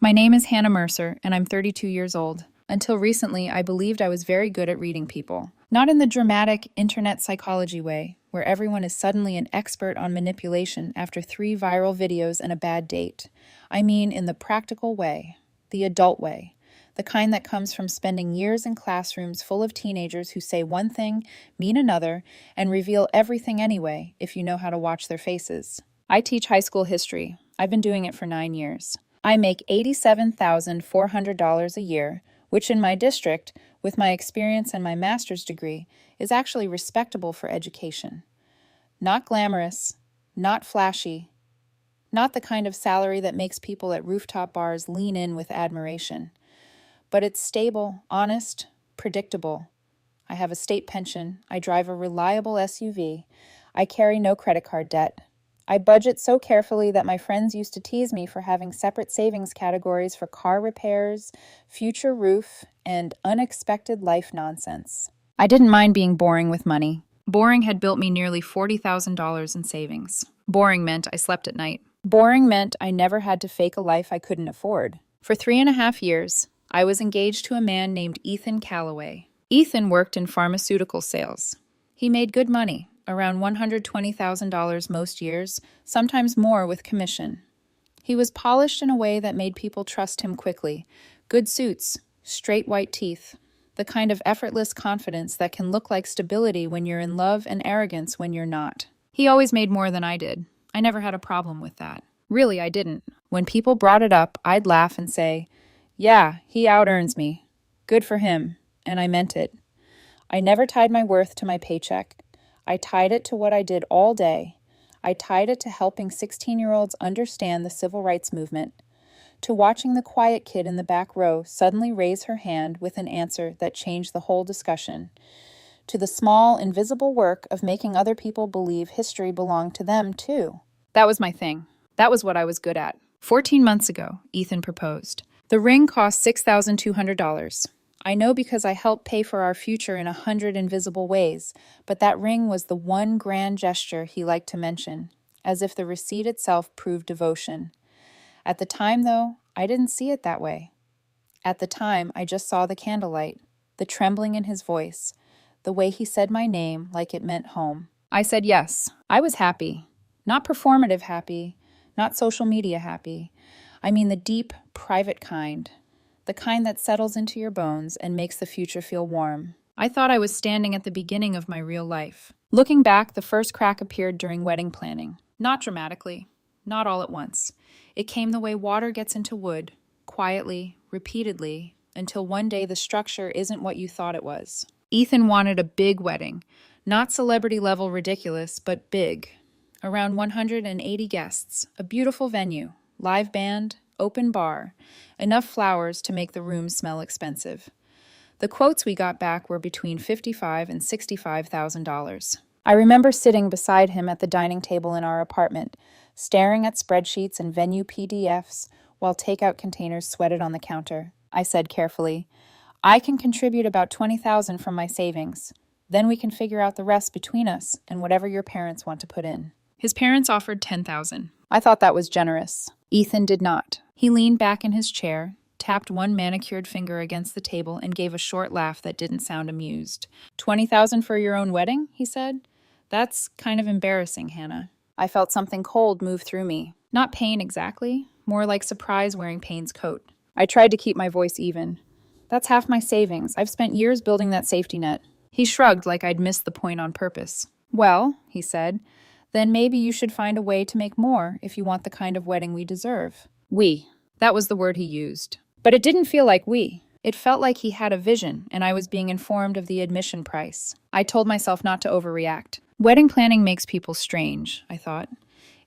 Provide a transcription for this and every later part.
My name is Hannah Mercer, and I'm 32 years old. Until recently, I believed I was very good at reading people. Not in the dramatic internet psychology way, where everyone is suddenly an expert on manipulation after 3 viral videos and a bad date. I mean in the practical way, the adult way, the kind that comes from spending years in classrooms full of teenagers who say one thing, mean another, and reveal everything anyway if you know how to watch their faces. I teach high school history. I've been doing it for 9 years. I make $87,400 a year, which in my district, with my experience and my master's degree, is actually respectable for education. Not glamorous, not flashy, not the kind of salary that makes people at rooftop bars lean in with admiration. But it's stable, honest, predictable. I have a state pension, I drive a reliable SUV, I carry no credit card debt. I budget so carefully that my friends used to tease me for having separate savings categories for car repairs, future roof, and unexpected life nonsense. I didn't mind being boring with money. Boring had built me nearly $40,000 in savings. Boring meant I slept at night. Boring meant I never had to fake a life I couldn't afford. For 3.5 years, I was engaged to a man named Ethan Calloway. Ethan worked in pharmaceutical sales. He made good money, around $120,000 most years, sometimes more with commission. He was polished in a way that made people trust him quickly. Good suits, straight white teeth, the kind of effortless confidence that can look like stability when you're in love and arrogance when you're not. He always made more than I did. I never had a problem with that. Really, I didn't. When people brought it up, I'd laugh and say, "Yeah, he out-earns me. Good for him." And I meant it. I never tied my worth to my paycheck. I tied it to what I did all day. I tied it to helping 16-year-olds understand the civil rights movement, to watching the quiet kid in the back row suddenly raise her hand with an answer that changed the whole discussion, to the small, invisible work of making other people believe history belonged to them, too. That was my thing. That was what I was good at. 14 months ago, Ethan proposed. The ring cost $6,200. I know because I helped pay for our future in 100 invisible ways, but that ring was the one grand gesture he liked to mention, as if the receipt itself proved devotion. At the time, though, I didn't see it that way. At the time, I just saw the candlelight, the trembling in his voice, the way he said my name like it meant home. I said yes. I was happy. Not performative happy, not social media happy. I mean the deep, private kind. The kind that settles into your bones and makes the future feel warm. I thought I was standing at the beginning of my real life. Looking back, the first crack appeared during wedding planning. Not dramatically, not all at once. It came the way water gets into wood, quietly, repeatedly, until one day the structure isn't what you thought it was. Ethan wanted a big wedding, not celebrity-level ridiculous, but big. Around 180 guests, a beautiful venue, live band, open bar, enough flowers to make the room smell expensive. The quotes we got back were between $55,000 and $65,000. I remember sitting beside him at the dining table in our apartment, staring at spreadsheets and venue PDFs while takeout containers sweated on the counter. I said carefully, "I can contribute about $20,000 from my savings. Then we can figure out the rest between us and whatever your parents want to put in." His parents offered $10,000. I thought that was generous. Ethan did not. He leaned back in his chair, tapped one manicured finger against the table, and gave a short laugh that didn't sound amused. "$20,000 for your own wedding?" he said. "That's kind of embarrassing, Hannah." I felt something cold move through me. Not pain exactly, more like surprise wearing pain's coat. I tried to keep my voice even. "That's half my savings. I've spent years building that safety net." He shrugged like I'd missed the point on purpose. "Well," he said, "then maybe you should find a way to make more if you want the kind of wedding we deserve." We. That was the word he used. But it didn't feel like we. It felt like he had a vision, and I was being informed of the admission price. I told myself not to overreact. Wedding planning makes people strange, I thought.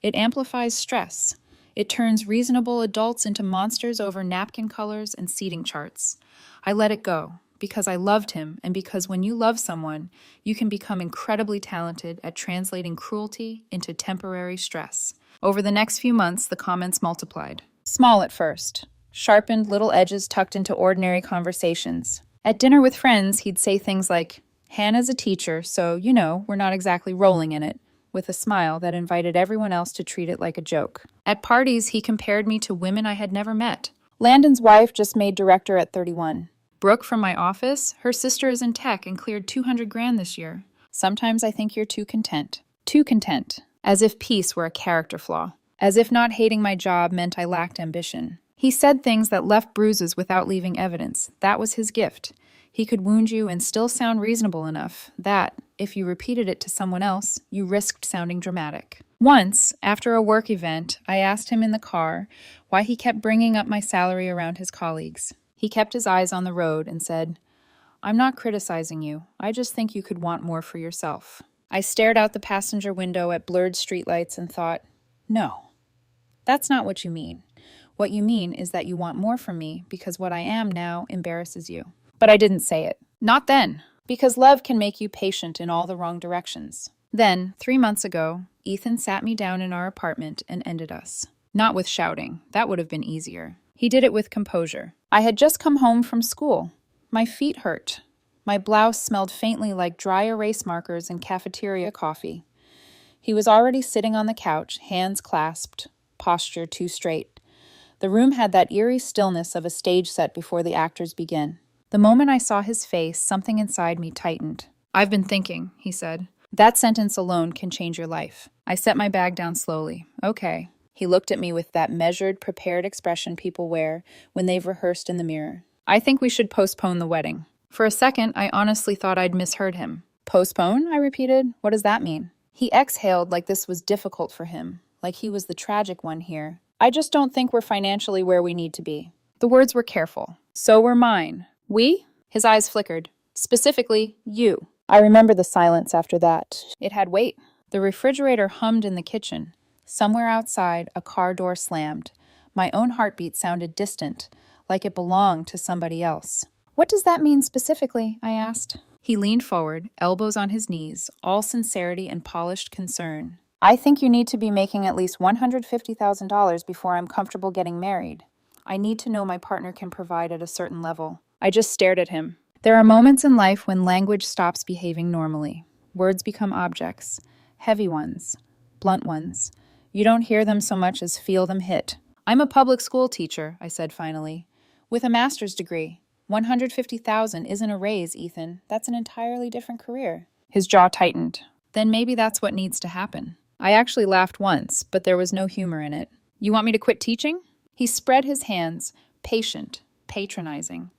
It amplifies stress. It turns reasonable adults into monsters over napkin colors and seating charts. I let it go, because I loved him, and because when you love someone, you can become incredibly talented at translating cruelty into temporary stress. Over the next few months, the comments multiplied. Small at first, sharpened little edges tucked into ordinary conversations. At dinner with friends, he'd say things like, "Hannah's a teacher, so, we're not exactly rolling in it," with a smile that invited everyone else to treat it like a joke. At parties, he compared me to women I had never met, Landon's wife just made director at 31. Brooke from my office, her sister is in tech and cleared 200 grand this year. Sometimes I think you're too content. Too content. As if peace were a character flaw. As if not hating my job meant I lacked ambition. He said things that left bruises without leaving evidence. That was his gift. He could wound you and still sound reasonable enough that, if you repeated it to someone else, you risked sounding dramatic. Once, after a work event, I asked him in the car why he kept bringing up my salary around his colleagues. He kept his eyes on the road and said, "I'm not criticizing you. I just think you could want more for yourself." I stared out the passenger window at blurred streetlights and thought, no, that's not what you mean. What you mean is that you want more from me because what I am now embarrasses you. But I didn't say it. Not then, because love can make you patient in all the wrong directions. Then, 3 months ago, Ethan sat me down in our apartment and ended us. Not with shouting. That would have been easier. He did it with composure. I had just come home from school. My feet hurt. My blouse smelled faintly like dry erase markers and cafeteria coffee. He was already sitting on the couch, hands clasped, posture too straight. The room had that eerie stillness of a stage set before the actors begin. The moment I saw his face, something inside me tightened. "I've been thinking," he said. "That sentence alone can change your life." I set my bag down slowly. "Okay." He looked at me with that measured, prepared expression people wear when they've rehearsed in the mirror. "I think we should postpone the wedding." For a second, I honestly thought I'd misheard him. "Postpone?" I repeated. "What does that mean?" He exhaled like this was difficult for him, like he was the tragic one here. "I just don't think we're financially where we need to be." The words were careful. "So were mine." "We?" His eyes flickered. "Specifically, you." I remember the silence after that. It had weight. The refrigerator hummed in the kitchen. Somewhere outside, a car door slammed. My own heartbeat sounded distant, like it belonged to somebody else. "What does that mean specifically?" I asked. He leaned forward, elbows on his knees, all sincerity and polished concern. "I think you need to be making at least $150,000 before I'm comfortable getting married. I need to know my partner can provide at a certain level." I just stared at him. There are moments in life when language stops behaving normally. Words become objects, heavy ones, blunt ones. You don't hear them so much as feel them hit. "I'm a public school teacher," I said finally, "with a master's degree. $150,000 isn't a raise, Ethan. That's an entirely different career." His jaw tightened. "Then maybe that's what needs to happen." I actually laughed once, but there was no humor in it. "You want me to quit teaching?" He spread his hands, patient, patronizing.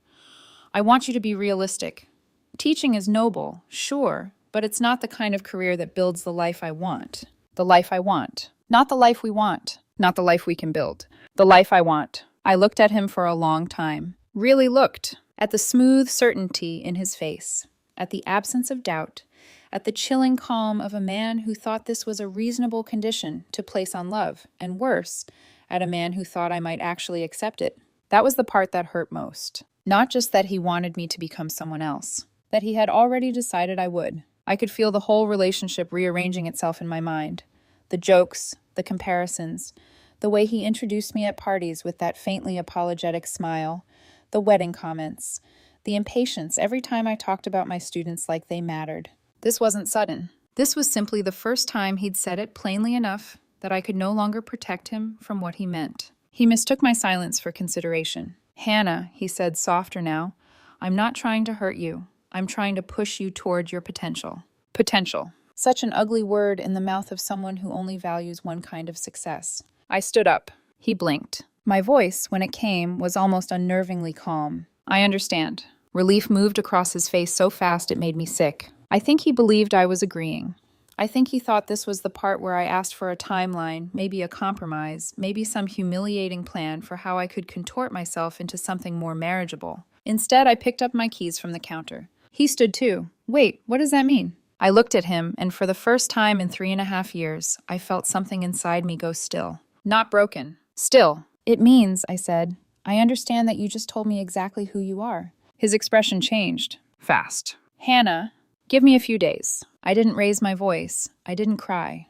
"I want you to be realistic. Teaching is noble, sure, but it's not the kind of career that builds the life I want. The life I want. Not the life we want. Not the life we can build. The life I want." I looked at him for a long time. Really looked. At the smooth certainty in his face. At the absence of doubt. At the chilling calm of a man who thought this was a reasonable condition to place on love. And worse, at a man who thought I might actually accept it. That was the part that hurt most. Not just that he wanted me to become someone else. That he had already decided I would. I could feel the whole relationship rearranging itself in my mind. The jokes, the comparisons, the way he introduced me at parties with that faintly apologetic smile, the wedding comments, the impatience every time I talked about my students like they mattered. This wasn't sudden. This was simply the first time he'd said it plainly enough that I could no longer protect him from what he meant. He mistook my silence for consideration. "Hannah," he said softer now, "I'm not trying to hurt you. I'm trying to push you toward your potential." Potential. Such an ugly word in the mouth of someone who only values one kind of success. I stood up. He blinked. My voice, when it came, was almost unnervingly calm. "I understand." Relief moved across his face so fast it made me sick. I think he believed I was agreeing. I think he thought this was the part where I asked for a timeline, maybe a compromise, maybe some humiliating plan for how I could contort myself into something more marriageable. Instead, I picked up my keys from the counter. He stood too. "Wait, what does that mean?" I looked at him, and for the first time in 3.5 years, I felt something inside me go still. Not broken. Still. "It means," I said, "I understand that you just told me exactly who you are." His expression changed. Fast. "Hannah, give me a few days." I didn't raise my voice. I didn't cry.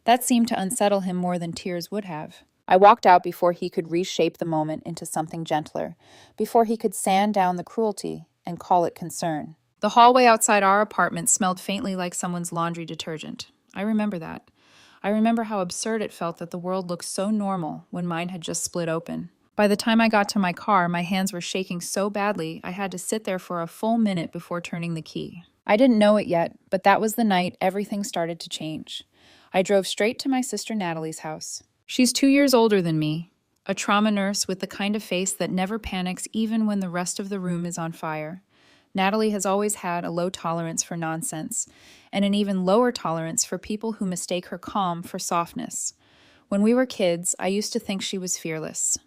That seemed to unsettle him more than tears would have. I walked out before he could reshape the moment into something gentler, before he could sand down the cruelty and call it concern. The hallway outside our apartment smelled faintly like someone's laundry detergent. I remember that. I remember how absurd it felt that the world looked so normal when mine had just split open. By the time I got to my car, my hands were shaking so badly I had to sit there for a full minute before turning the key. I didn't know it yet, but that was the night everything started to change. I drove straight to my sister Natalie's house. She's 2 years older than me, a trauma nurse with the kind of face that never panics even when the rest of the room is on fire. Natalie has always had a low tolerance for nonsense, and an even lower tolerance for people who mistake her calm for softness. When we were kids, I used to think she was fearless.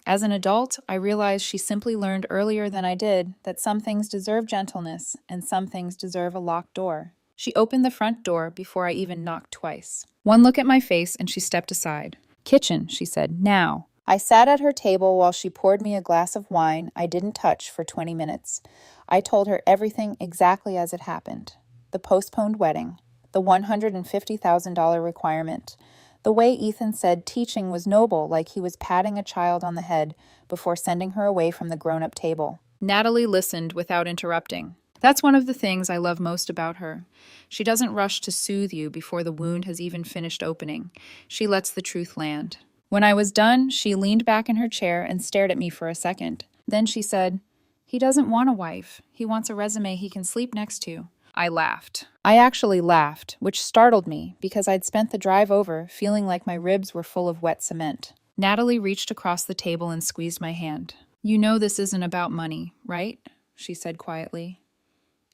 As an adult, I realized she simply learned earlier than I did that some things deserve gentleness and some things deserve a locked door. She opened the front door before I even knocked twice. One look at my face and she stepped aside. "Kitchen," she said, "now." I sat at her table while she poured me a glass of wine I didn't touch for 20 minutes. I told her everything exactly as it happened. The postponed wedding, the $150,000 requirement, the way Ethan said teaching was noble, like he was patting a child on the head before sending her away from the grown-up table. Natalie listened without interrupting. That's one of the things I love most about her. She doesn't rush to soothe you before the wound has even finished opening. She lets the truth land. When I was done, she leaned back in her chair and stared at me for a second. Then she said, "He doesn't want a wife. He wants a resume he can sleep next to." I laughed. I actually laughed, which startled me because I'd spent the drive over feeling like my ribs were full of wet cement. Natalie reached across the table and squeezed my hand. "You know this isn't about money, right?" she said quietly.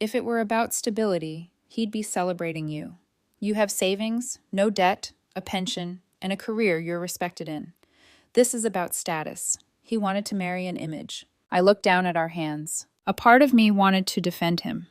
"If it were about stability, he'd be celebrating you. You have savings, no debt, a pension, and a career you're respected in. This is about status." He wanted to marry an image. I looked down at our hands. A part of me wanted to defend him.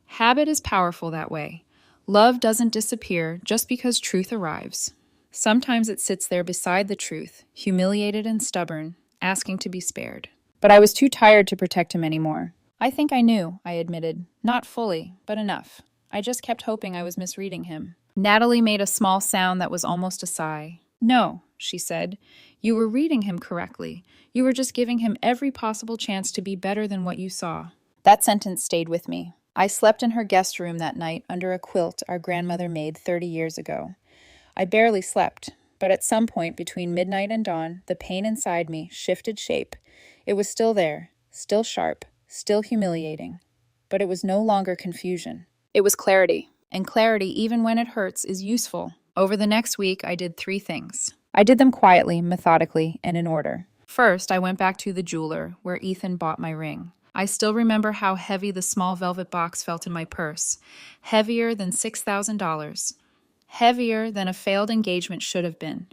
Habit is powerful that way. Love doesn't disappear just because truth arrives. Sometimes it sits there beside the truth, humiliated and stubborn, asking to be spared. But I was too tired to protect him anymore. I think I knew, I admitted. Not fully, but enough. I just kept hoping I was misreading him. Natalie made a small sound that was almost a sigh. "No," she said. "You were reading him correctly. You were just giving him every possible chance to be better than what you saw." That sentence stayed with me. I slept in her guest room that night under a quilt our grandmother made 30 years ago. I barely slept, but at some point between midnight and dawn, the pain inside me shifted shape. It was still there, still sharp, still humiliating. But it was no longer confusion. It was clarity. And clarity, even when it hurts, is useful. Over the next week, I did 3 things. I did them quietly, methodically, and in order. First, I went back to the jeweler, where Ethan bought my ring. I still remember how heavy the small velvet box felt in my purse. Heavier than $6,000. Heavier than a failed engagement should have been.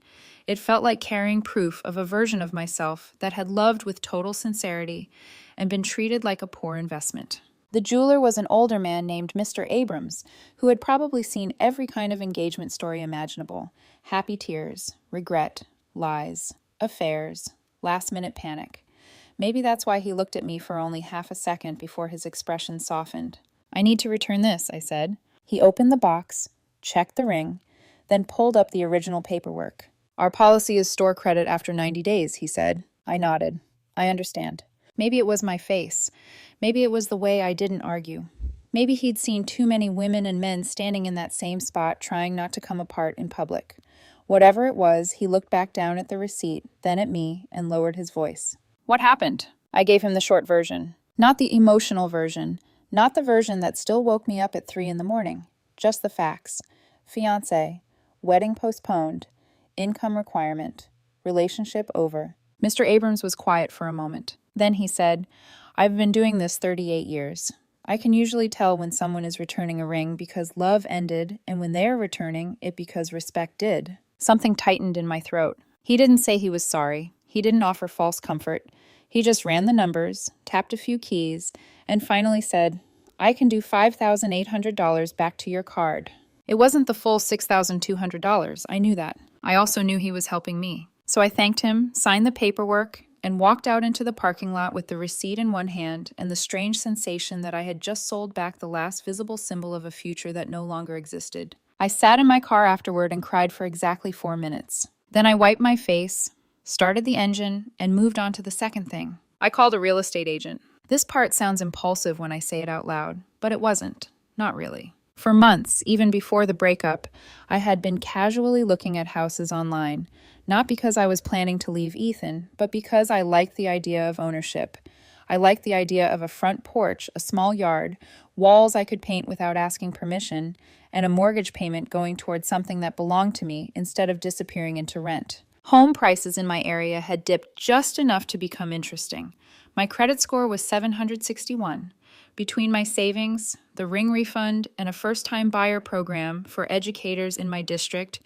It felt like carrying proof of a version of myself that had loved with total sincerity and been treated like a poor investment. The jeweler was an older man named Mr. Abrams, who had probably seen every kind of engagement story imaginable. Happy tears, regret, lies, affairs, last-minute panic. Maybe that's why he looked at me for only half a second before his expression softened. "I need to return this," I said. He opened the box, checked the ring, then pulled up the original paperwork. "Our policy is store credit after 90 days, he said. I nodded. "I understand." Maybe it was my face. Maybe it was the way I didn't argue. Maybe he'd seen too many women and men standing in that same spot trying not to come apart in public. Whatever it was, he looked back down at the receipt, then at me, and lowered his voice. "What happened?" I gave him the short version. Not the emotional version. Not the version that still woke me up at 3 in the morning. Just the facts. Fiancé. Wedding postponed. Income requirement. Relationship over. Mr. Abrams was quiet for a moment. Then he said, "I've been doing this 38 years. I can usually tell when someone is returning a ring because love ended, and when they are returning it because respect did." Something tightened in my throat. He didn't say he was sorry. He didn't offer false comfort. He just ran the numbers, tapped a few keys, and finally said, "I can do $5,800 back to your card." It wasn't the full $6,200. I knew that. I also knew he was helping me. So I thanked him, signed the paperwork, and walked out into the parking lot with the receipt in one hand and the strange sensation that I had just sold back the last visible symbol of a future that no longer existed. I sat in my car afterward and cried for exactly 4 minutes. Then I wiped my face, started the engine, and moved on to the second thing. I called a real estate agent. This part sounds impulsive when I say it out loud, but it wasn't. Not really. For months, even before the breakup, I had been casually looking at houses online, not because I was planning to leave Ethan, but because I liked the idea of ownership. I liked the idea of a front porch, a small yard, walls I could paint without asking permission, and a mortgage payment going towards something that belonged to me instead of disappearing into rent. Home prices in my area had dipped just enough to become interesting. My credit score was 761. Between my savings, the ring refund, and a first-time buyer program for educators in my district,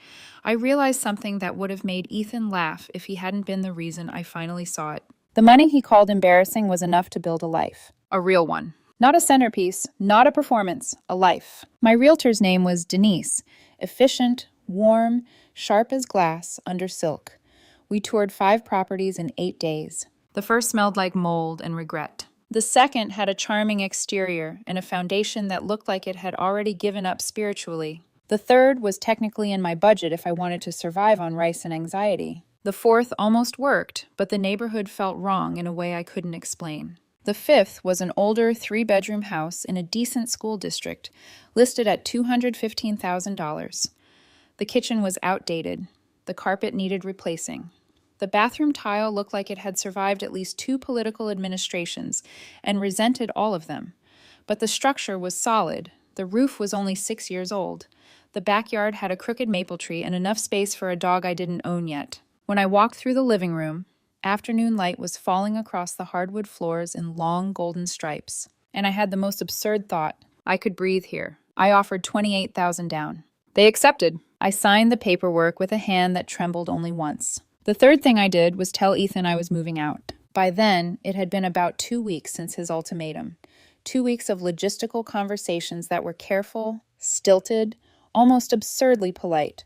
I realized something that would have made Ethan laugh if he hadn't been the reason I finally saw it. The money he called embarrassing was enough to build a life. A real one. Not a centerpiece, not a performance, a life. My realtor's name was Denise. Efficient, warm, sharp as glass under silk. We toured 5 properties in 8 days. The first smelled like mold and regret. The second had a charming exterior and a foundation that looked like it had already given up spiritually. The third was technically in my budget if I wanted to survive on rice and anxiety. The fourth almost worked, but the neighborhood felt wrong in a way I couldn't explain. The fifth was an older 3-bedroom house in a decent school district, listed at $215,000. The kitchen was outdated. The carpet needed replacing. The bathroom tile looked like it had survived at least 2 political administrations and resented all of them. But the structure was solid. The roof was only 6 years old. The backyard had a crooked maple tree and enough space for a dog I didn't own yet. When I walked through the living room, afternoon light was falling across the hardwood floors in long golden stripes. And I had the most absurd thought. I could breathe here. I offered $28,000 down. They accepted. I signed the paperwork with a hand that trembled only once. The third thing I did was tell Ethan I was moving out. By then, it had been about 2 weeks since his ultimatum. 2 weeks of logistical conversations that were careful, stilted, almost absurdly polite.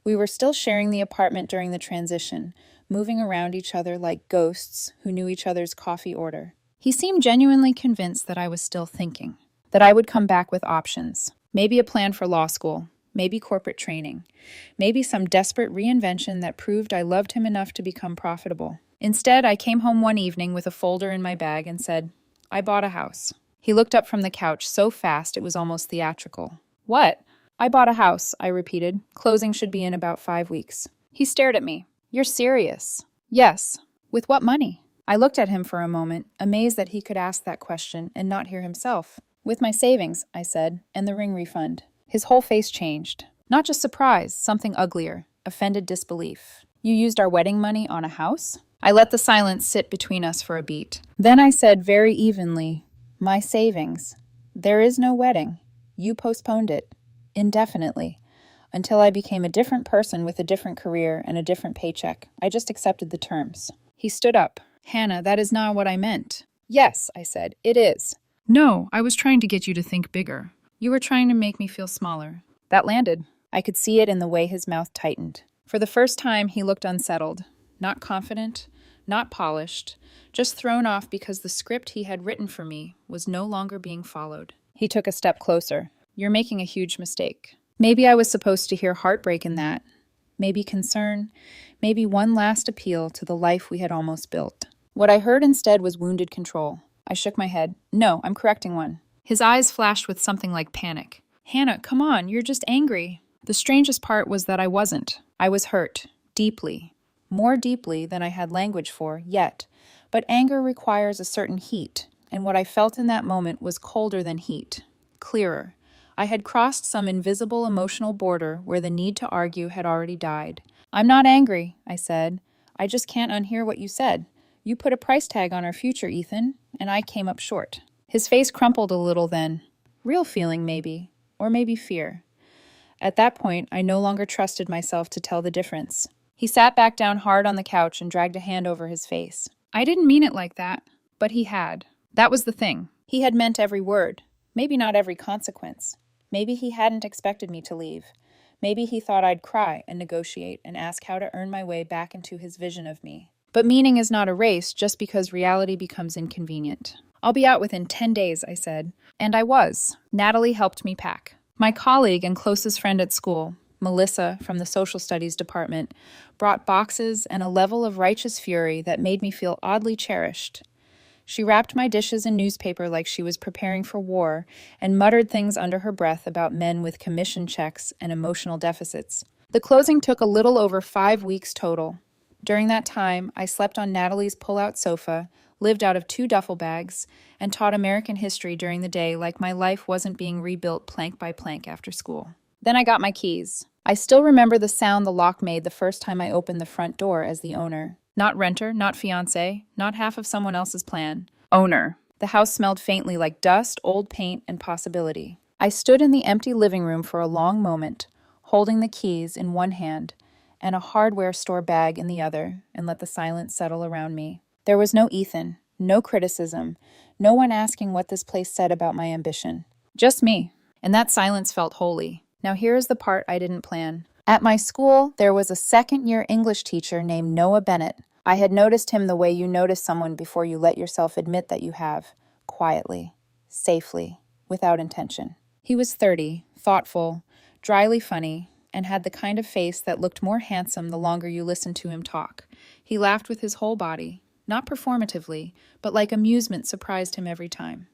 We were still sharing the apartment during the transition, moving around each other like ghosts who knew each other's coffee order. He seemed genuinely convinced that I was still thinking, that I would come back with options. Maybe a plan for law school, maybe corporate training, maybe some desperate reinvention that proved I loved him enough to become profitable. Instead, I came home one evening with a folder in my bag and said, "I bought a house." He looked up from the couch so fast it was almost theatrical. "What?" "I bought a house," I repeated. "Closing should be in about 5 weeks." He stared at me. "You're serious?" "Yes." "With what money?" I looked at him for a moment, amazed that he could ask that question and not hear himself. "With my savings," I said, "and the ring refund." His whole face changed. Not just surprise, something uglier, offended disbelief. "You used our wedding money on a house?" I let the silence sit between us for a beat. Then I said very evenly, "My savings. There is no wedding. You postponed it. Indefinitely. Until I became a different person with a different career and a different paycheck. I just accepted the terms." He stood up. "Hannah, that is not what I meant." "Yes," I said, "it is." "No, I was trying to get you to think bigger. You were trying to make me feel smaller." That landed. I could see it in the way his mouth tightened. For the first time, he looked unsettled. Not confident, not polished, just thrown off because the script he had written for me was no longer being followed. He took a step closer. "You're making a huge mistake." Maybe I was supposed to hear heartbreak in that. Maybe concern. Maybe one last appeal to the life we had almost built. What I heard instead was wounded control. I shook my head. "No, I'm correcting one." His eyes flashed with something like panic. "Hannah, come on, you're just angry." The strangest part was that I wasn't. I was hurt. Deeply. More deeply than I had language for, yet. But anger requires a certain heat, and what I felt in that moment was colder than heat. Clearer. I had crossed some invisible emotional border where the need to argue had already died. "I'm not angry," I said. "I just can't unhear what you said. You put a price tag on our future, Ethan, and I came up short." His face crumpled a little then. Real feeling, maybe. Or maybe fear. At that point, I no longer trusted myself to tell the difference. He sat back down hard on the couch and dragged a hand over his face. I didn't mean it like that, but he had. That was the thing. He had meant every word. Maybe not every consequence. Maybe he hadn't expected me to leave. Maybe he thought I'd cry and negotiate and ask how to earn my way back into his vision of me. But meaning is not erased just because reality becomes inconvenient. "I'll be out within 10 days, I said. And I was. Natalie helped me pack. My colleague and closest friend at school, Melissa from the social studies department, brought boxes and a level of righteous fury that made me feel oddly cherished. She wrapped my dishes in newspaper like she was preparing for war and muttered things under her breath about men with commission checks and emotional deficits. The closing took a little over 5 weeks total. During that time, I slept on Natalie's pull-out sofa, lived out of 2 duffel bags, and taught American history during the day like my life wasn't being rebuilt plank by plank after school. Then I got my keys. I still remember the sound the lock made the first time I opened the front door as the owner. Not renter, not fiancé, not half of someone else's plan. Owner. The house smelled faintly like dust, old paint, and possibility. I stood in the empty living room for a long moment, holding the keys in one hand and a hardware store bag in the other, and let the silence settle around me. There was no Ethan, no criticism, no one asking what this place said about my ambition. Just me. And that silence felt holy. Now here is the part I didn't plan. At my school, there was a second-year English teacher named Noah Bennett. I had noticed him the way you notice someone before you let yourself admit that you have, quietly, safely, without intention. He was 30, thoughtful, dryly funny, and had the kind of face that looked more handsome the longer you listened to him talk. He laughed with his whole body, not performatively, but like amusement surprised him every time.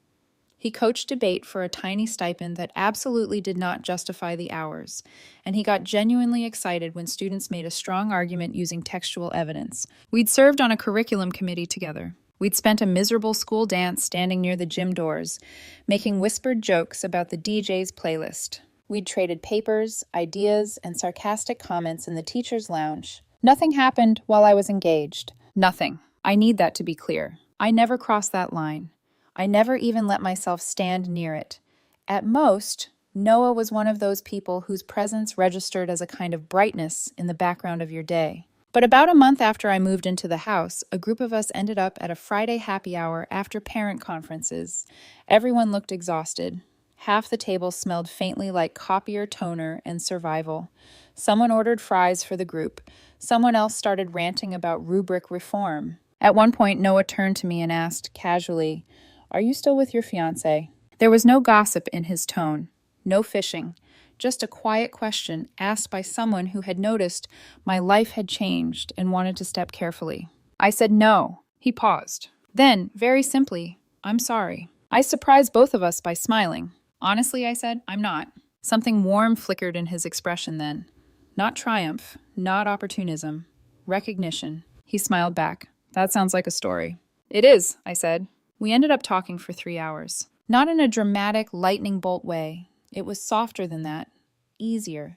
He coached debate for a tiny stipend that absolutely did not justify the hours, and he got genuinely excited when students made a strong argument using textual evidence. We'd served on a curriculum committee together. We'd spent a miserable school dance standing near the gym doors, making whispered jokes about the DJ's playlist. We'd traded papers, ideas, and sarcastic comments in the teacher's lounge. Nothing happened while I was engaged. Nothing. I need that to be clear. I never crossed that line. I never even let myself stand near it. At most, Noah was one of those people whose presence registered as a kind of brightness in the background of your day. But about a month after I moved into the house, a group of us ended up at a Friday happy hour after parent conferences. Everyone looked exhausted. Half the table smelled faintly like copier, toner, and survival. Someone ordered fries for the group. Someone else started ranting about rubric reform. At one point, Noah turned to me and asked, casually, "Are you still with your fiancé?" There was no gossip in his tone, no fishing, just a quiet question asked by someone who had noticed my life had changed and wanted to step carefully. I said no. He paused. Then, very simply, "I'm sorry." I surprised both of us by smiling. "Honestly," I said, "I'm not." Something warm flickered in his expression then. Not triumph, not opportunism, recognition. He smiled back. "That sounds like a story." "It is," I said. We ended up talking for 3 hours. Not in a dramatic, lightning bolt way. It was softer than that, easier.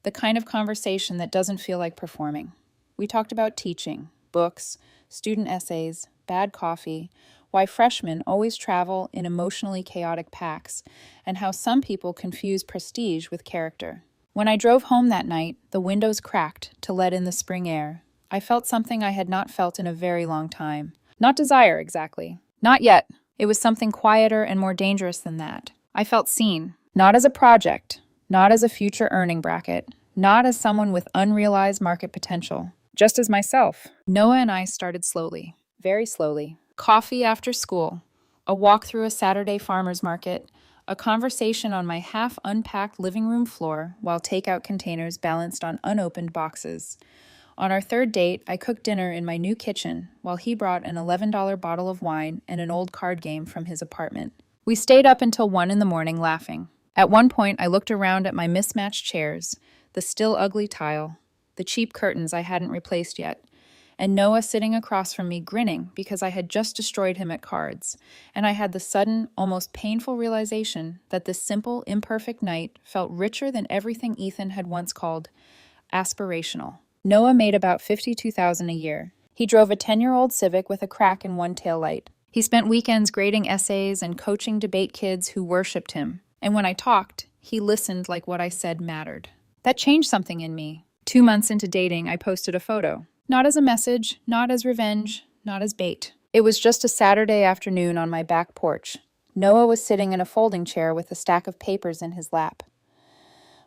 The kind of conversation that doesn't feel like performing. We talked about teaching, books, student essays, bad coffee, why freshmen always travel in emotionally chaotic packs, and how some people confuse prestige with character. When I drove home that night, the windows cracked to let in the spring air. I felt something I had not felt in a very long time. Not desire, exactly. Not yet. It was something quieter and more dangerous than that. I felt seen, not as a project, not as a future earning bracket, not as someone with unrealized market potential, just as myself. Noah and I started slowly, very slowly. Coffee after school, a walk through a Saturday farmer's market, a conversation on my half-unpacked living room floor while takeout containers balanced on unopened boxes. On our third date, I cooked dinner in my new kitchen while he brought an $11 bottle of wine and an old card game from his apartment. We stayed up until 1 a.m. laughing. At one point, I looked around at my mismatched chairs, the still ugly tile, the cheap curtains I hadn't replaced yet, and Noah sitting across from me grinning because I had just destroyed him at cards, and I had the sudden, almost painful realization that this simple, imperfect night felt richer than everything Ethan had once called aspirational. Noah made about $52,000 a year. He drove a 10-year-old Civic with a crack in one taillight. He spent weekends grading essays and coaching debate kids who worshipped him. And when I talked, he listened like what I said mattered. That changed something in me. 2 months into dating, I posted a photo. Not as a message, not as revenge, not as bait. It was just a Saturday afternoon on my back porch. Noah was sitting in a folding chair with a stack of papers in his lap.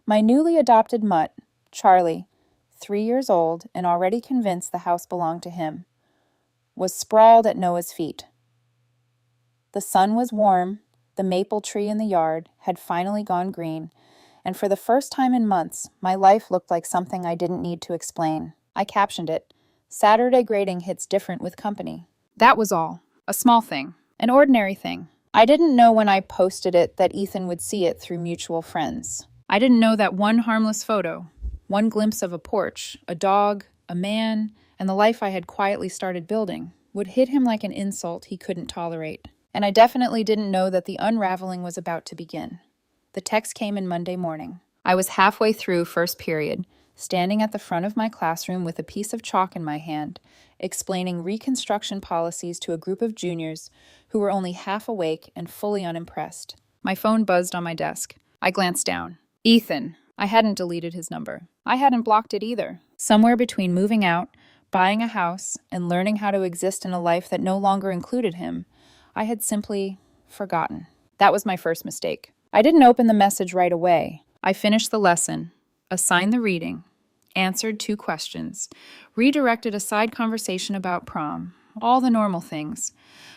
My newly adopted mutt, Charlie, 3 years old and already convinced the house belonged to him, was sprawled at Noah's feet. The sun was warm, the maple tree in the yard had finally gone green, and for the first time in months, my life looked like something I didn't need to explain. I captioned it, "Saturday grading hits different with company." That was all. A small thing. An ordinary thing. I didn't know when I posted it that Ethan would see it through mutual friends. I didn't know that one harmless photo, one glimpse of a porch, a dog, a man, and the life I had quietly started building would hit him like an insult he couldn't tolerate. And I definitely didn't know that the unraveling was about to begin. The text came in Monday morning. I was halfway through first period, standing at the front of my classroom with a piece of chalk in my hand, explaining reconstruction policies to a group of juniors who were only half awake and fully unimpressed. My phone buzzed on my desk. I glanced down. Ethan. I hadn't deleted his number. I hadn't blocked it either. Somewhere between moving out, buying a house, and learning how to exist in a life that no longer included him, I had simply forgotten. That was my first mistake. I didn't open the message right away. I finished the lesson, assigned the reading, answered 2 questions, redirected a side conversation about prom, all the normal things.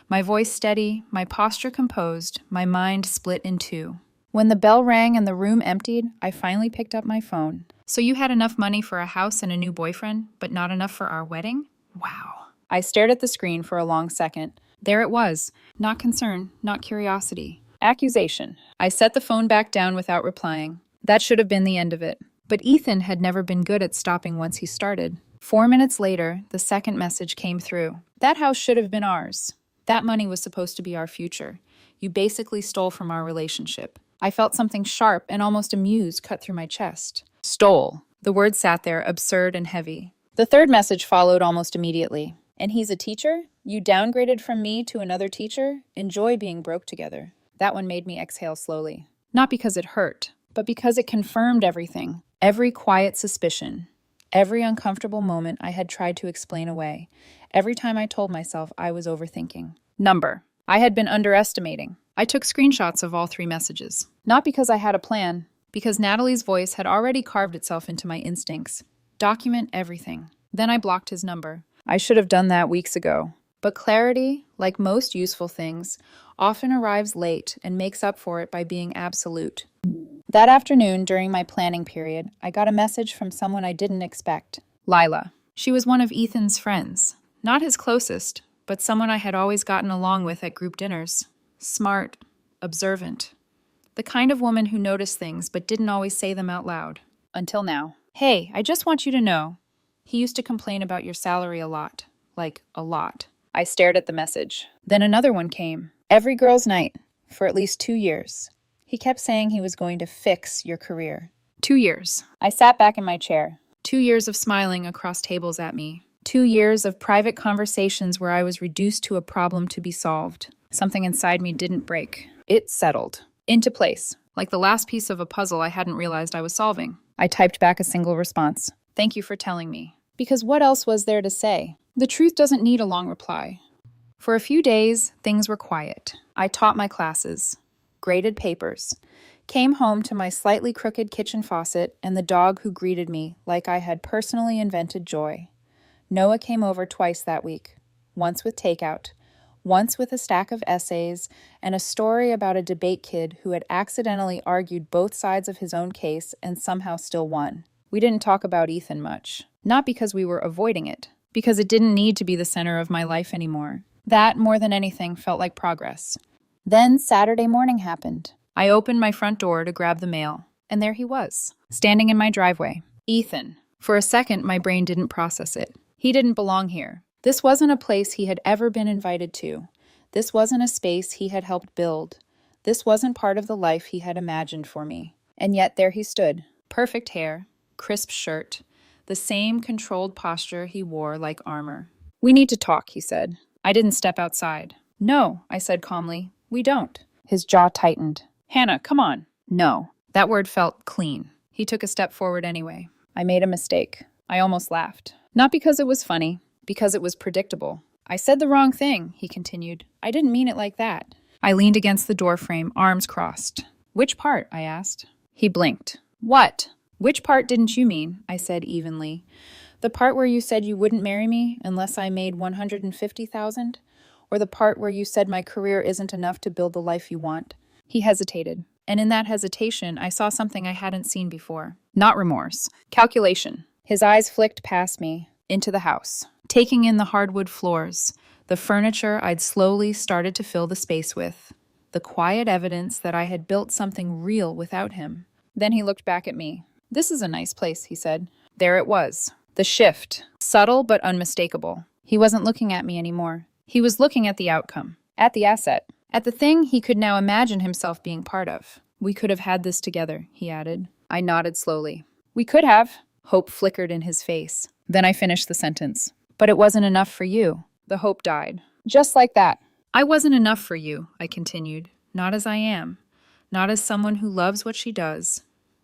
My voice steady, my posture composed, my mind split in 2. When the bell rang and the room emptied, I finally picked up my phone. So you had enough money for a house and a new boyfriend, but not enough for our wedding? Wow. I stared at the screen for a long second. There it was. Not concern, not curiosity. Accusation. I set the phone back down without replying. That should have been the end of it. But Ethan had never been good at stopping once he started. 4 minutes later, the second message came through. That house should have been ours. That money was supposed to be our future. You basically stole from our relationship. I felt something sharp and almost amused cut through my chest. Stole. The word sat there, absurd and heavy. The third message followed almost immediately. And he's a teacher? You downgraded from me to another teacher? Enjoy being broke together. That one made me exhale slowly. Not because it hurt, but because it confirmed everything. Every quiet suspicion. Every uncomfortable moment I had tried to explain away. Every time I told myself I was overthinking. Number. I had been underestimating. I took screenshots of all 3 messages. Not because I had a plan, because Natalie's voice had already carved itself into my instincts. Document everything. Then I blocked his number. I should have done that weeks ago. But clarity, like most useful things, often arrives late and makes up for it by being absolute. That afternoon, during my planning period, I got a message from someone I didn't expect. Lila. She was one of Ethan's friends. Not his closest, but someone I had always gotten along with at group dinners. Smart, observant. The kind of woman who noticed things but didn't always say them out loud. Until now. Hey, I just want you to know. He used to complain about your salary a lot. Like, a lot. I stared at the message. Then another one came. Every girl's night. For at least 2 years. He kept saying he was going to fix your career. 2 years. I sat back in my chair. 2 years of smiling across tables at me. 2 years of private conversations where I was reduced to a problem to be solved. Something inside me didn't break. It settled. Into place. Like the last piece of a puzzle I hadn't realized I was solving. I typed back a single response. Thank you for telling me. Because what else was there to say? The truth doesn't need a long reply. For a few days, things were quiet. I taught my classes. Graded papers. Came home to my slightly crooked kitchen faucet and the dog who greeted me like I had personally invented joy. Noah came over twice that week. Once with takeout. Once with a stack of essays and a story about a debate kid who had accidentally argued both sides of his own case and somehow still won. We didn't talk about Ethan much. Not because we were avoiding it. Because it didn't need to be the center of my life anymore. That, more than anything, felt like progress. Then Saturday morning happened. I opened my front door to grab the mail, and there he was, standing in my driveway. Ethan. For a second, my brain didn't process it. He didn't belong here. This wasn't a place he had ever been invited to. This wasn't a space he had helped build. This wasn't part of the life he had imagined for me. And yet there he stood. Perfect hair, crisp shirt, the same controlled posture he wore like armor. We need to talk, he said. I didn't step outside. No, I said calmly. We don't. His jaw tightened. Hannah, come on. No. That word felt clean. He took a step forward anyway. I made a mistake. I almost laughed. Not because it was funny, because it was predictable. I said the wrong thing, he continued. I didn't mean it like that. I leaned against the doorframe, arms crossed. Which part? I asked. He blinked. What? Which part didn't you mean? I said evenly. The part where you said you wouldn't marry me unless I made $150,000? Or the part where you said my career isn't enough to build the life you want? He hesitated, and in that hesitation, I saw something I hadn't seen before. Not remorse. Calculation. His eyes flicked past me, into the house, taking in the hardwood floors, the furniture I'd slowly started to fill the space with, the quiet evidence that I had built something real without him. Then he looked back at me. "This is a nice place," he said. There it was. The shift, subtle but unmistakable. He wasn't looking at me anymore. He was looking at the outcome, at the asset, at the thing he could now imagine himself being part of. "We could have had this together," he added. I nodded slowly. "We could have." Hope flickered in his face. Then I finished the sentence. "But it wasn't enough for you." The hope died. Just like that. "I wasn't enough for you," I continued. "Not as I am. Not as someone who loves what she does.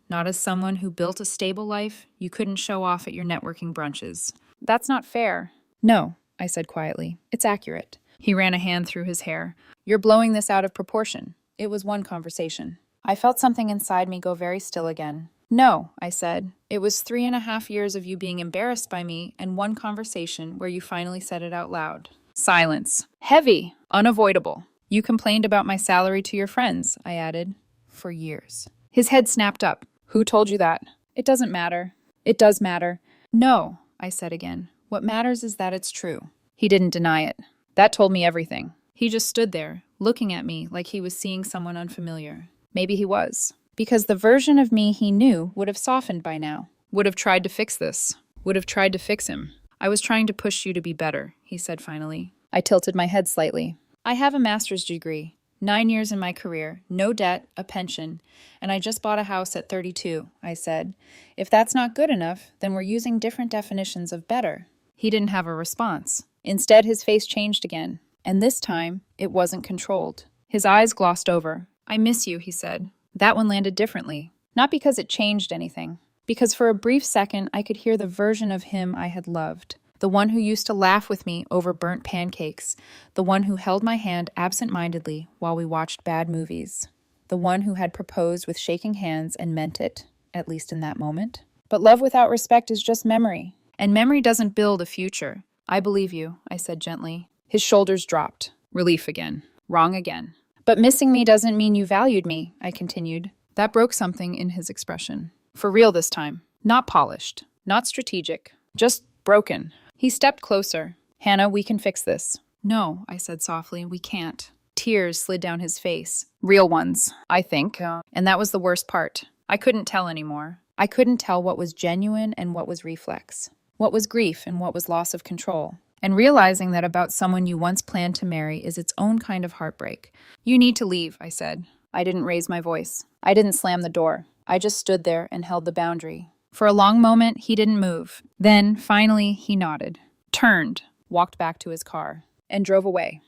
Not as someone who built a stable life you couldn't show off at your networking brunches." "That's not fair." "No," I said quietly. "It's accurate." He ran a hand through his hair. "You're blowing this out of proportion. It was one conversation." I felt something inside me go very still again. "No," I said. "It was 3.5 years of you being embarrassed by me and one conversation where you finally said it out loud." Silence. Heavy. Unavoidable. "You complained about my salary to your friends," I added. "For years." His head snapped up. "Who told you that?" "It doesn't matter." "It does matter." "No," I said again. "What matters is that it's true." He didn't deny it. That told me everything. He just stood there, looking at me like he was seeing someone unfamiliar. Maybe he was. Because the version of me he knew would have softened by now. Would have tried to fix this. Would have tried to fix him. "I was trying to push you to be better," he said finally. I tilted my head slightly. "I have a master's degree. 9 years in my career, no debt, a pension, and I just bought a house at 32, I said. "If that's not good enough, then we're using different definitions of better." He didn't have a response. Instead, his face changed again, and this time, it wasn't controlled. His eyes glossed over. "I miss you," he said. That one landed differently. Not because it changed anything, because for a brief second, I could hear the version of him I had loved. The one who used to laugh with me over burnt pancakes. The one who held my hand absent-mindedly while we watched bad movies. The one who had proposed with shaking hands and meant it, at least in that moment. But love without respect is just memory. And memory doesn't build a future. "I believe you," I said gently. His shoulders dropped. Relief again. Wrong again. "But missing me doesn't mean you valued me," I continued. That broke something in his expression. For real this time. Not polished. Not strategic. Just broken. He stepped closer. "Hannah, we can fix this." "No," I said softly, "we can't." Tears slid down his face. Real ones, I think. And that was the worst part. I couldn't tell anymore. I couldn't tell what was genuine and what was reflex. What was grief and what was loss of control. And realizing that about someone you once planned to marry is its own kind of heartbreak. "You need to leave," I said. I didn't raise my voice. I didn't slam the door. I just stood there and held the boundary. For a long moment, he didn't move. Then, finally, he nodded, turned, walked back to his car, and drove away.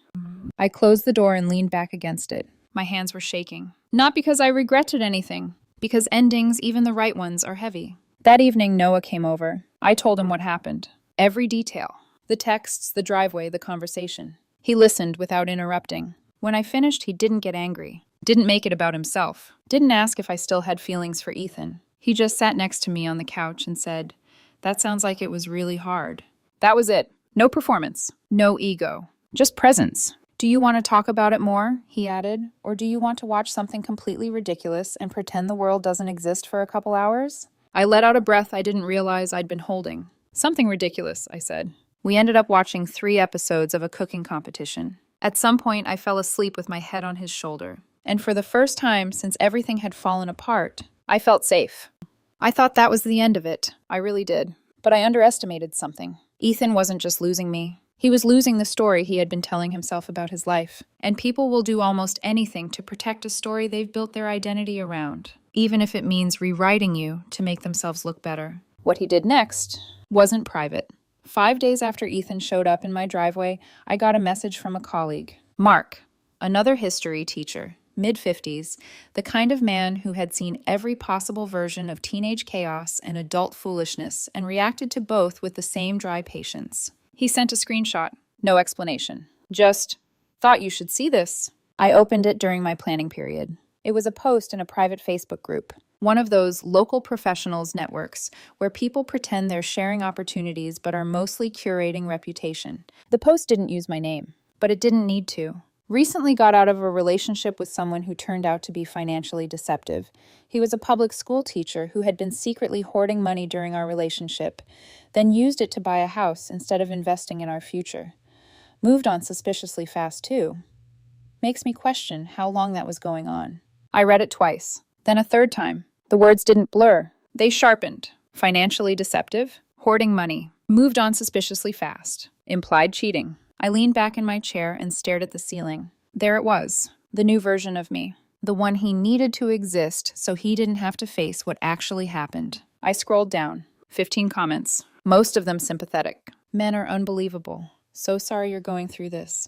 I closed the door and leaned back against it. My hands were shaking. Not because I regretted anything, because endings, even the right ones, are heavy. That evening, Noah came over. I told him what happened. Every detail. The texts, the driveway, the conversation. He listened without interrupting. When I finished, he didn't get angry. Didn't make it about himself. Didn't ask if I still had feelings for Ethan. He just sat next to me on the couch and said, "That sounds like it was really hard." That was it. No performance. No ego. Just presence. "Do you want to talk about it more?" he added. "Or do you want to watch something completely ridiculous and pretend the world doesn't exist for a couple hours?" I let out a breath I didn't realize I'd been holding. "Something ridiculous," I said. We ended up watching 3 episodes of a cooking competition. At some point, I fell asleep with my head on his shoulder. And for the first time since everything had fallen apart, I felt safe. I thought that was the end of it. I really did. But I underestimated something. Ethan wasn't just losing me. He was losing the story he had been telling himself about his life. And people will do almost anything to protect a story they've built their identity around, even if it means rewriting you to make themselves look better. What he did next wasn't private. 5 days after Ethan showed up in my driveway, I got a message from a colleague. Mark, another history teacher, mid-50s, the kind of man who had seen every possible version of teenage chaos and adult foolishness and reacted to both with the same dry patience. He sent a screenshot. No explanation. Just, "Thought you should see this." I opened it during my planning period. It was a post in a private Facebook group, one of those local professionals networks where people pretend they're sharing opportunities but are mostly curating reputation. The post didn't use my name, but it didn't need to. Recently got out of a relationship with someone who turned out to be financially deceptive. He was a public school teacher who had been secretly hoarding money during our relationship, then used it to buy a house instead of investing in our future. moved on suspiciously fast too. Makes me question how long that was going on. I read it twice, then a third time. The words didn't blur. They sharpened. Financially deceptive, hoarding money, moved on suspiciously fast, implied cheating. I leaned back in my chair and stared at the ceiling. There it was, the new version of me, the one he needed to exist so he didn't have to face what actually happened. I scrolled down. 15 comments, most of them sympathetic. Men are unbelievable. So sorry you're going through this.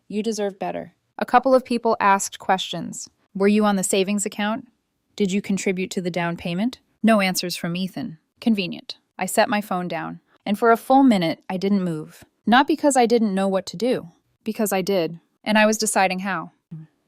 You deserve better. A couple of people asked questions. Were you on the savings account? Did you contribute to the down payment? No answers from Ethan. Convenient. I set my phone down, and for a full minute, I didn't move. Not because I didn't know what to do, because I did, and I was deciding how.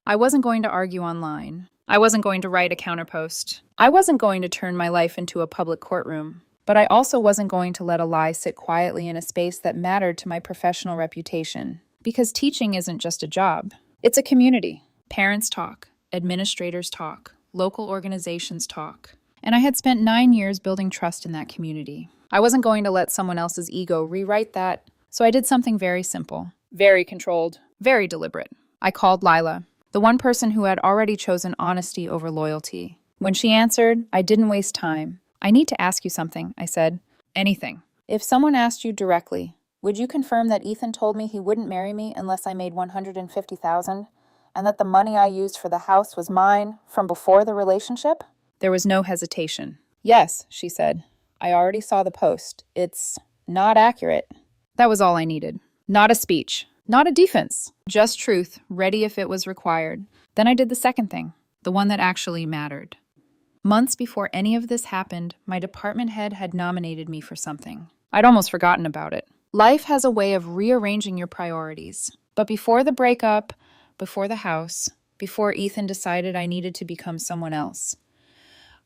I wasn't going to argue online. I wasn't going to write a counterpost. I wasn't going to turn my life into a public courtroom. But I also wasn't going to let a lie sit quietly in a space that mattered to my professional reputation. Because teaching isn't just a job. It's a community. Parents talk. Administrators talk. Local organizations talk. And I had spent 9 years building trust in that community. I wasn't going to let someone else's ego rewrite that, so I did something very simple, very controlled, very deliberate. I called Lila, the one person who had already chosen honesty over loyalty. When she answered, I didn't waste time. I need to ask you something, I said. Anything. If someone asked you directly, would you confirm that Ethan told me he wouldn't marry me unless I made $150,000, and that the money I used for the house was mine from before the relationship? There was no hesitation. Yes, she said. I already saw the post. It's not accurate. That was all I needed. Not a speech. Not a defense. Just truth, ready if it was required. Then I did the second thing, the one that actually mattered. Months before any of this happened, my department head had nominated me for something. I'd almost forgotten about it. Life has a way of rearranging your priorities. But before the breakup, before the house, before Ethan decided I needed to become someone else,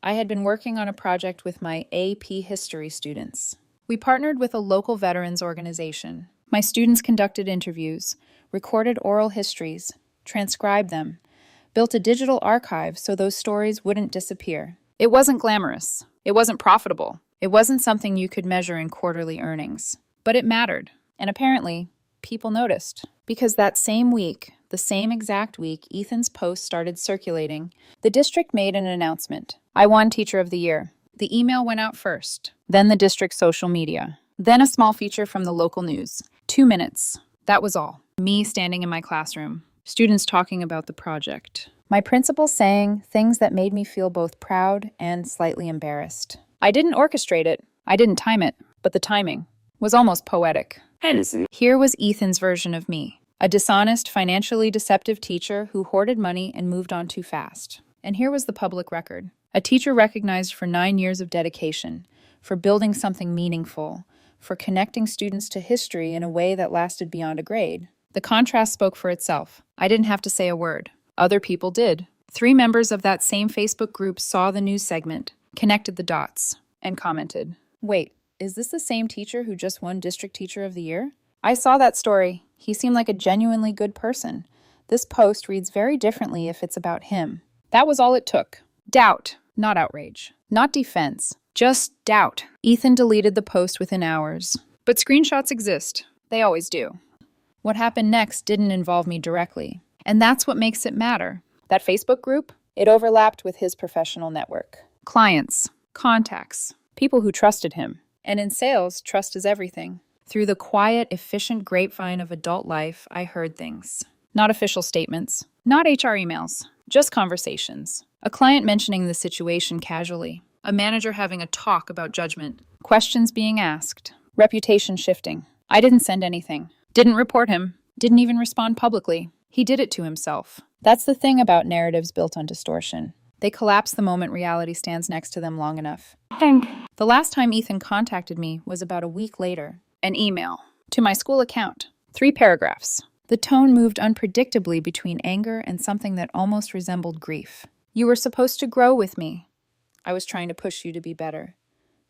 I had been working on a project with my AP History students. We partnered with a local veterans organization. My students conducted interviews, recorded oral histories, transcribed them, built a digital archive so those stories wouldn't disappear. It wasn't glamorous. It wasn't profitable. It wasn't something you could measure in quarterly earnings. But it mattered. And apparently, people noticed. Because that same week, the same exact week Ethan's post started circulating, the district made an announcement. I won Teacher of the Year. The email went out first, then the district's social media, then a small feature from the local news. 2 minutes. That was all. Me standing in my classroom, students talking about the project. My principal saying things that made me feel both proud and slightly embarrassed. I didn't orchestrate it. I didn't time it. But the timing was almost poetic. Here was Ethan's version of me. A dishonest, financially deceptive teacher who hoarded money and moved on too fast. And here was the public record. A teacher recognized for 9 years of dedication, for building something meaningful, for connecting students to history in a way that lasted beyond a grade. The contrast spoke for itself. I didn't have to say a word. Other people did. 3 members of that same Facebook group saw the news segment, connected the dots, and commented, "Wait, is this the same teacher who just won District Teacher of the Year? I saw that story. He seemed like a genuinely good person. This post reads very differently if it's about him." That was all it took. Doubt, not outrage. Not defense, just doubt. Ethan deleted the post within hours. But screenshots exist. They always do. What happened next didn't involve me directly. And that's what makes it matter. That Facebook group, it overlapped with his professional network. Clients, contacts, people who trusted him. And in sales, trust is everything. Through the quiet, efficient grapevine of adult life, I heard things. Not official statements, not HR emails, just conversations. A client mentioning the situation casually. A manager having a talk about judgment. Questions being asked. Reputation shifting. I didn't send anything. Didn't report him. Didn't even respond publicly. He did it to himself. That's the thing about narratives built on distortion. They collapse the moment reality stands next to them long enough. The last time Ethan contacted me was about a week later. An email. To my school account. 3 paragraphs. The tone moved unpredictably between anger and something that almost resembled grief. You were supposed to grow with me. I was trying to push you to be better.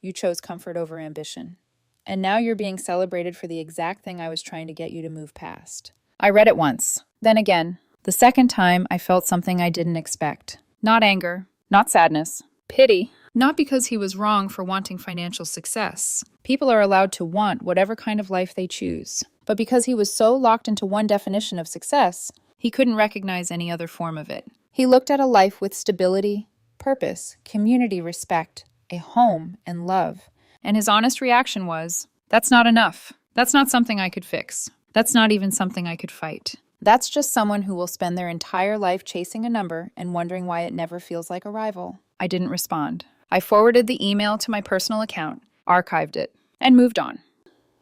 You chose comfort over ambition. And now you're being celebrated for the exact thing I was trying to get you to move past. I read it once, then again. The second time, I felt something I didn't expect. Not anger, not sadness, pity. Not because he was wrong for wanting financial success. People are allowed to want whatever kind of life they choose. But because he was so locked into one definition of success, he couldn't recognize any other form of it. He looked at a life with stability, purpose, community respect, a home, and love. And his honest reaction was, "That's not enough. That's not something I could fix. That's not even something I could fight. That's just someone who will spend their entire life chasing a number and wondering why it never feels like a rival." I didn't respond. I forwarded the email to my personal account, archived it, and moved on.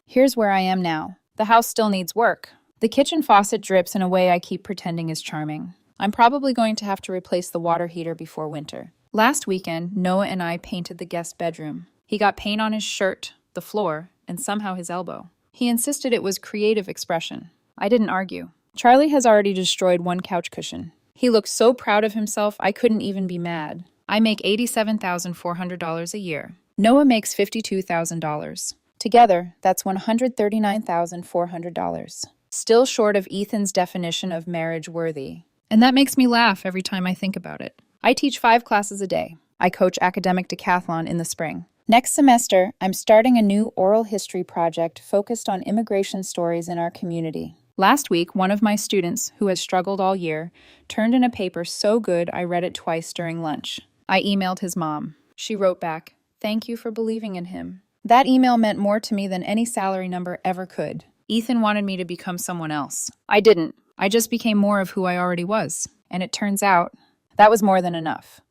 Here's where I am now. The house still needs work. The kitchen faucet drips in a way I keep pretending is charming. I'm probably going to have to replace the water heater before winter. Last weekend, Noah and I painted the guest bedroom. He got paint on his shirt, the floor, and somehow his elbow. He insisted it was creative expression. I didn't argue. Charlie has already destroyed one couch cushion. He looked so proud of himself, I couldn't even be mad. I make $87,400 a year. Noah makes $52,000. Together, that's $139,400. Still short of Ethan's definition of marriage worthy. And that makes me laugh every time I think about it. I teach 5 classes a day. I coach academic decathlon in the spring. Next semester, I'm starting a new oral history project focused on immigration stories in our community. Last week, one of my students, who has struggled all year, turned in a paper so good I read it twice during lunch. I emailed his mom. She wrote back, "Thank you for believing in him." That email meant more to me than any salary number ever could. Ethan wanted me to become someone else. I didn't. I just became more of who I already was. And it turns out, that was more than enough.